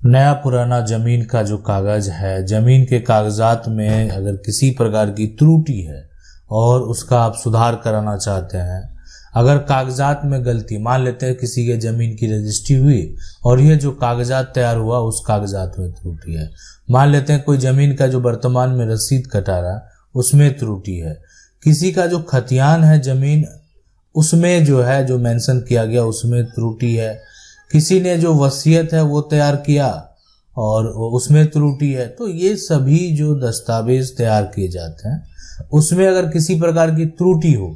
नया पुराना जमीन का जो कागज है, जमीन के कागजात में अगर किसी प्रकार की त्रुटि है और उसका आप सुधार कराना चाहते हैं, अगर कागजात में गलती, मान लेते हैं किसी के जमीन की रजिस्ट्री हुई और ये जो कागजात तैयार हुआ उस कागजात में त्रुटि है, मान लेते हैं कोई जमीन का जो वर्तमान में रसीद कटा रहा उसमें त्रुटि है, किसी का जो खतियान है जमीन उसमें जो है जो मेंशन किया गया उसमें त्रुटि है, किसी ने जो वसीयत है वो तैयार किया और उसमें त्रुटि है। तो ये सभी जो दस्तावेज तैयार किए जाते हैं उसमें अगर किसी प्रकार की त्रुटि हो,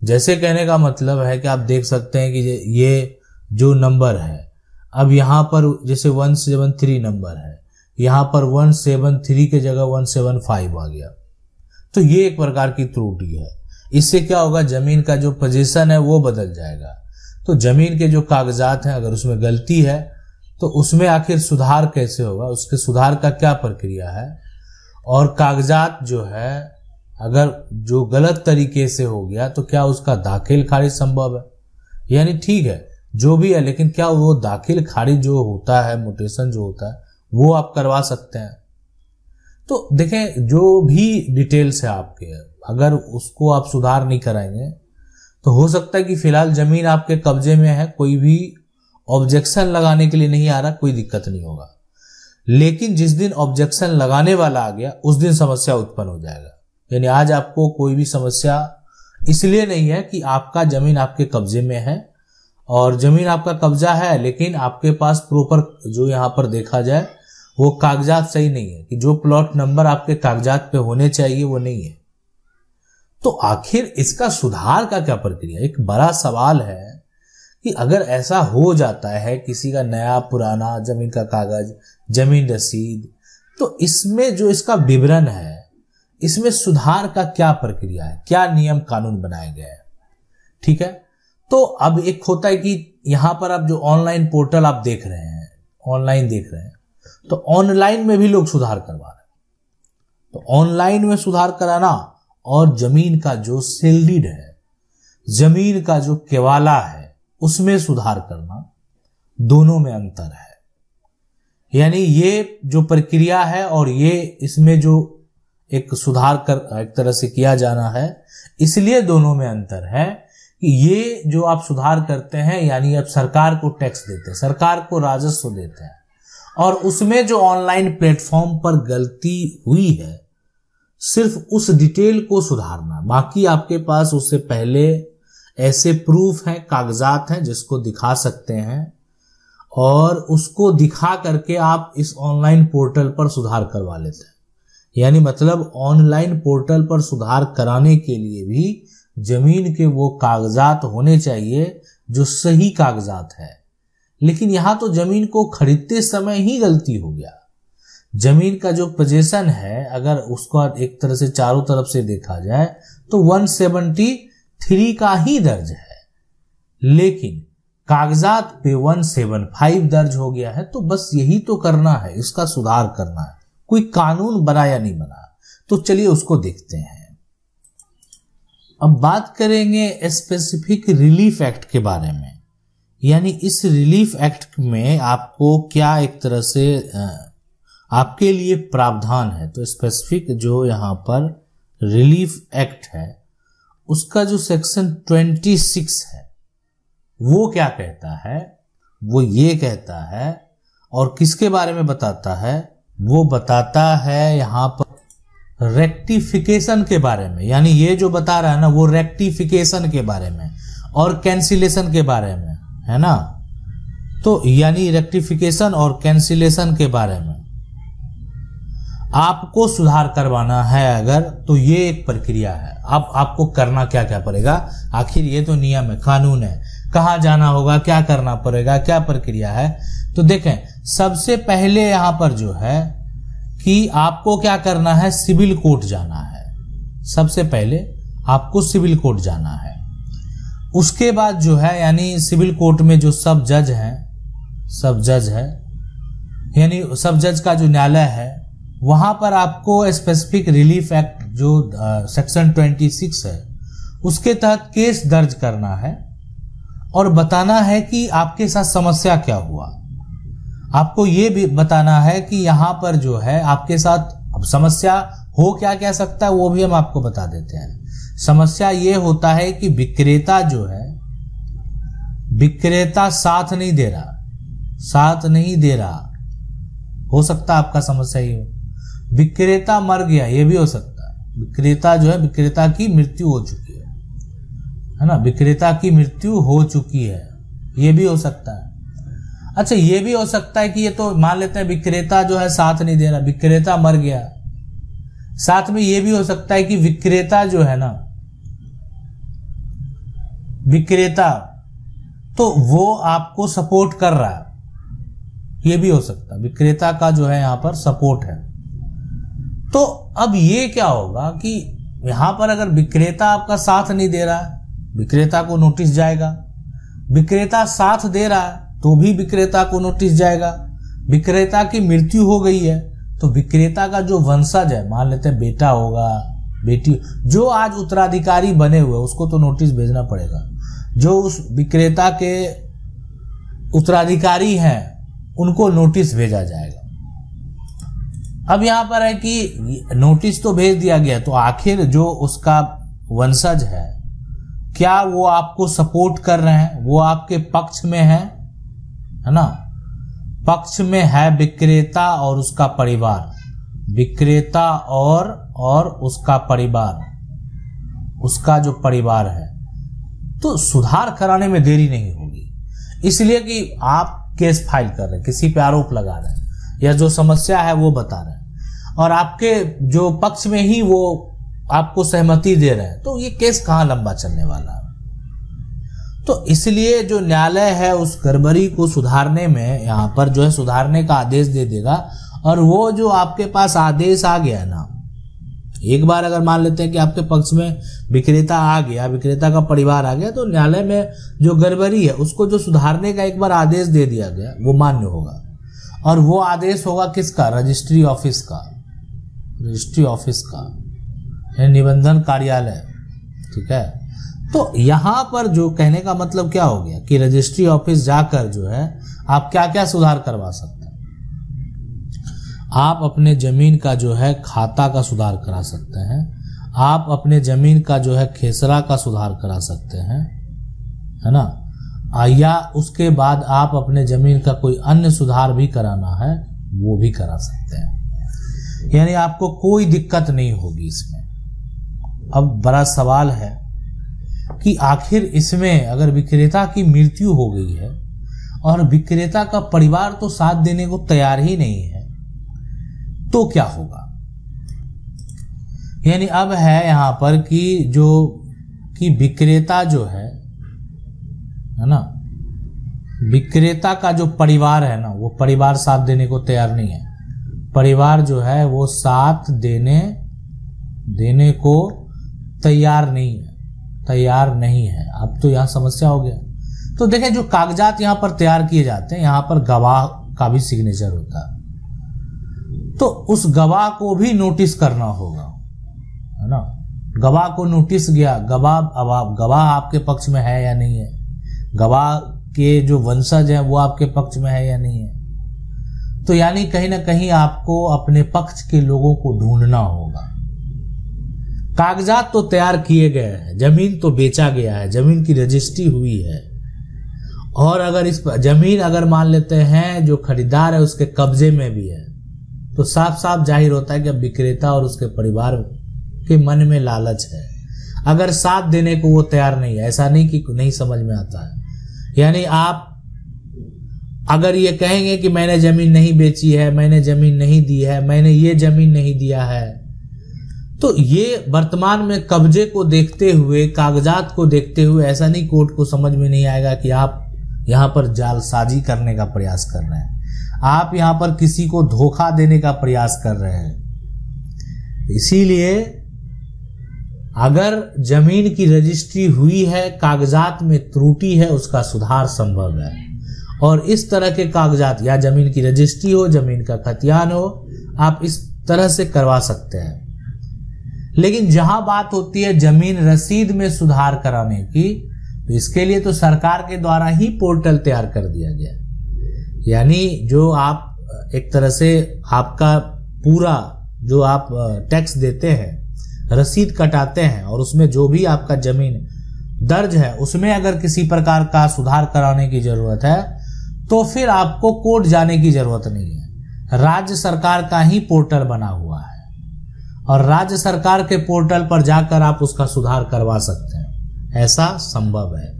जैसे कहने का मतलब है कि आप देख सकते हैं कि ये जो नंबर है, अब यहाँ पर जैसे 173 नंबर है, यहाँ पर 173 के जगह 175 आ गया, तो ये एक प्रकार की त्रुटि है। इससे क्या होगा, जमीन का जो पोजीशन है वो बदल जाएगा। तो जमीन के जो कागजात हैं अगर उसमें गलती है तो उसमें आखिर सुधार कैसे होगा, उसके सुधार का क्या प्रक्रिया है, और कागजात जो है अगर जो गलत तरीके से हो गया तो क्या उसका दाखिल खारिज संभव है, यानी ठीक है जो भी है, लेकिन क्या वो दाखिल खारिज जो होता है, म्यूटेशन जो होता है वो आप करवा सकते हैं। तो देखें जो भी डिटेल्स है आपके, अगर उसको आप सुधार नहीं कराएंगे तो हो सकता है कि फिलहाल जमीन आपके कब्जे में है, कोई भी ऑब्जेक्शन लगाने के लिए नहीं आ रहा, कोई दिक्कत नहीं होगा, लेकिन जिस दिन ऑब्जेक्शन लगाने वाला आ गया उस दिन समस्या उत्पन्न हो जाएगा। यानी आज आपको कोई भी समस्या इसलिए नहीं है कि आपका जमीन आपके कब्जे में है और जमीन आपका कब्जा है, लेकिन आपके पास प्रॉपर जो यहाँ पर देखा जाए वो कागजात सही नहीं है, कि जो प्लॉट नंबर आपके कागजात पे होने चाहिए वो नहीं है। तो आखिर इसका सुधार का क्या प्रक्रिया, एक बड़ा सवाल है कि अगर ऐसा हो जाता है किसी का नया पुराना जमीन का कागज, जमीन रसीद, तो इसमें जो इसका विवरण है इसमें सुधार का क्या प्रक्रिया है, क्या नियम कानून बनाए गए हैं। ठीक है, तो अब एक होता है कि यहां पर आप जो ऑनलाइन पोर्टल आप देख रहे हैं, ऑनलाइन देख रहे हैं, तो ऑनलाइन में भी लोग सुधार करवा रहे हैं। तो ऑनलाइन में सुधार कराना और जमीन का जो सेल डीड है, जमीन का जो केवाला है उसमें सुधार करना, दोनों में अंतर है। यानी ये जो प्रक्रिया है और ये इसमें जो एक सुधार कर एक तरह से किया जाना है, इसलिए दोनों में अंतर है कि ये जो आप सुधार करते हैं यानी आप सरकार को टैक्स देते हैं, सरकार को राजस्व देते हैं, और उसमें जो ऑनलाइन प्लेटफॉर्म पर गलती हुई है सिर्फ उस डिटेल को सुधारना, बाकी आपके पास उससे पहले ऐसे प्रूफ हैं, कागजात हैं जिसको दिखा सकते हैं और उसको दिखा करके आप इस ऑनलाइन पोर्टल पर सुधार करवा लेते हैं। यानी मतलब ऑनलाइन पोर्टल पर सुधार कराने के लिए भी जमीन के वो कागजात होने चाहिए जो सही कागजात है, लेकिन यहां तो जमीन को खरीदते समय ही गलती हो गया। जमीन का जो पोजीशन है अगर उसको एक तरह से चारों तरफ से देखा जाए तो 173 का ही दर्ज है, लेकिन कागजात पे 175 दर्ज हो गया है। तो बस यही तो करना है, इसका सुधार करना है, कोई कानून बना या नहीं बना। तो चलिए उसको देखते हैं। अब बात करेंगे स्पेसिफिक रिलीफ एक्ट के बारे में, यानी इस रिलीफ एक्ट में आपको क्या एक तरह से आपके लिए प्रावधान है। तो स्पेसिफिक जो यहाँ पर रिलीफ एक्ट है उसका जो सेक्शन 26 है वो क्या कहता है, वो ये कहता है और किसके बारे में बताता है, वो बताता है यहाँ पर रेक्टिफिकेशन के बारे में। यानी ये जो बता रहा है ना वो रेक्टिफिकेशन के बारे में और कैंसिलेशन के बारे में है ना। तो यानी रेक्टिफिकेशन और कैंसिलेशन के बारे में आपको सुधार करवाना है अगर, तो ये एक प्रक्रिया है। अब आपको करना क्या क्या पड़ेगा, आखिर ये तो नियम है, कानून है, कहाँ जाना होगा, क्या करना पड़ेगा, क्या प्रक्रिया है। तो देखें सबसे पहले यहां पर जो है कि आपको क्या करना है, सिविल कोर्ट जाना है। सबसे पहले आपको सिविल कोर्ट जाना है। उसके बाद जो है यानी सिविल कोर्ट में जो सब जज हैं, सब जज है यानी सब जज का जो न्यायालय है, वहां पर आपको स्पेसिफिक रिलीफ एक्ट जो सेक्शन 26 है उसके तहत केस दर्ज करना है और बताना है कि आपके साथ समस्या क्या हुआ। आपको ये भी बताना है कि यहां पर जो है आपके साथ अब समस्या हो क्या क्या सकता है वो भी हम आपको बता देते हैं। समस्या ये होता है कि विक्रेता जो है, विक्रेता साथ नहीं दे रहा, साथ नहीं दे रहा, हो सकता है आपका समस्या ये हो। विक्रेता मर गया, ये भी हो सकता है। विक्रेता जो है, विक्रेता की मृत्यु हो चुकी है ना, विक्रेता की मृत्यु हो चुकी है, ये भी हो सकता है। अच्छा, ये भी हो सकता है कि ये तो मान लेते हैं विक्रेता जो है साथ नहीं दे रहा, विक्रेता मर गया। साथ में ये भी हो सकता है कि विक्रेता जो है ना, विक्रेता तो वो आपको सपोर्ट कर रहा है, ये भी हो सकता है। विक्रेता का जो है यहां पर सपोर्ट है। तो अब ये क्या होगा कि यहां पर अगर विक्रेता आपका साथ नहीं दे रहा है, विक्रेता को नोटिस जाएगा। विक्रेता साथ दे रहा है तो भी विक्रेता को नोटिस जाएगा। विक्रेता की मृत्यु हो गई है तो विक्रेता का जो वंशज है, मान लेते हैं बेटा होगा, बेटी, जो आज उत्तराधिकारी बने हुए उसको तो नोटिस भेजना पड़ेगा। जो उस विक्रेता के उत्तराधिकारी हैं उनको नोटिस भेजा जाएगा। अब यहां पर है कि नोटिस तो भेज दिया गया, तो आखिर जो उसका वंशज है क्या वो आपको सपोर्ट कर रहे हैं, वो आपके पक्ष में है ना, पक्ष में है विक्रेता और उसका परिवार, विक्रेता और उसका परिवार, उसका जो परिवार है, तो सुधार कराने में देरी नहीं होगी। इसलिए कि आप केस फाइल कर रहे हैं, किसी पे आरोप लगा रहे हैं या जो समस्या है वो बता रहे हैं और आपके जो पक्ष में ही वो आपको सहमति दे रहे हैं, तो ये केस कहां लंबा चलने वाला है। तो इसलिए जो न्यायालय है उस गड़बड़ी को सुधारने में यहां पर जो है सुधारने का आदेश दे देगा। और वो जो आपके पास आदेश आ गया ना, एक बार अगर मान लेते हैं कि आपके पक्ष में विक्रेता आ गया, विक्रेता का परिवार आ गया, तो न्यायालय में जो गड़बड़ी है उसको जो सुधारने का एक बार आदेश दे दिया गया वो मान्य होगा। और वो आदेश होगा किसका? रजिस्ट्री ऑफिस का, रजिस्ट्री ऑफिस का, निबंधन कार्यालय। ठीक है, तो यहां पर जो कहने का मतलब क्या हो गया कि रजिस्ट्री ऑफिस जाकर जो है आप क्या क्या सुधार करवा सकते हैं। आप अपने जमीन का जो है खाता का सुधार करा सकते हैं, आप अपने जमीन का जो है खेसरा का सुधार करा सकते हैं, है ना, या उसके बाद आप अपने जमीन का कोई अन्य सुधार भी कराना है वो भी करा सकते हैं। यानी आपको कोई दिक्कत नहीं होगी इसमें। अब बड़ा सवाल है कि आखिर इसमें अगर विक्रेता की मृत्यु हो गई है और विक्रेता का परिवार तो साथ देने को तैयार ही नहीं है, तो क्या होगा। यानी अब है यहां पर कि विक्रेता जो है ना, विक्रेता का जो परिवार है ना, वो परिवार साथ देने को तैयार नहीं है। परिवार जो है वो साथ देने को तैयार नहीं है। अब तो यहां समस्या हो गया। तो देखें, जो कागजात यहां पर तैयार किए जाते हैं, यहां पर गवाह का भी सिग्नेचर होता है, तो उस गवाह को भी नोटिस करना होगा, है ना। गवाह को नोटिस गया, गवाह आपके पक्ष में है या नहीं है, गवाह के जो वंशज हैं वो आपके पक्ष में है या नहीं है। तो यानी कहीं ना कहीं आपको अपने पक्ष के लोगों को ढूंढना होगा। कागजात तो तैयार किए गए हैं, जमीन तो बेचा गया है, जमीन की रजिस्ट्री हुई है, और अगर इस जमीन अगर मान लेते हैं जो खरीदार है उसके कब्जे में भी है, तो साफ साफ जाहिर होता है कि अब विक्रेता और उसके परिवार के मन में लालच है। अगर साथ देने को वो तैयार नहीं है, ऐसा नहीं कि नहीं समझ में आता है। यानी आप अगर ये कहेंगे कि मैंने जमीन नहीं बेची है, मैंने जमीन नहीं दी है, मैंने ये जमीन नहीं दिया है, तो ये वर्तमान में कब्जे को देखते हुए, कागजात को देखते हुए ऐसा नहीं कोर्ट को समझ में नहीं आएगा कि आप यहां पर जालसाजी करने का प्रयास कर रहे हैं, आप यहां पर किसी को धोखा देने का प्रयास कर रहे हैं। इसीलिए अगर जमीन की रजिस्ट्री हुई है, कागजात में त्रुटि है, उसका सुधार संभव है। और इस तरह के कागजात, या जमीन की रजिस्ट्री हो, जमीन का खतियान हो, आप इस तरह से करवा सकते हैं। लेकिन जहां बात होती है जमीन रसीद में सुधार कराने की, तो इसके लिए तो सरकार के द्वारा ही पोर्टल तैयार कर दिया गया। यानी जो आप एक तरह से आपका पूरा जो आप टैक्स देते हैं, रसीद कटाते हैं, और उसमें जो भी आपका जमीन दर्ज है उसमें अगर किसी प्रकार का सुधार कराने की जरूरत है तो फिर आपको कोर्ट जाने की जरूरत नहीं है। राज्य सरकार का ही पोर्टल बना हुआ है और राज्य सरकार के पोर्टल पर जाकर आप उसका सुधार करवा सकते हैं। ऐसा संभव है।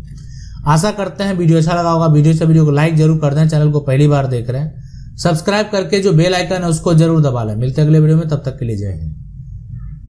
आशा करते हैं वीडियो अच्छा लगा होगा। वीडियो को लाइक जरूर कर दें। चैनल को पहली बार देख रहे हैं, सब्सक्राइब करके जो बेल आइकन है उसको जरूर दबा लें। मिलते हैं अगले वीडियो में, तब तक के लिए जय हिंद।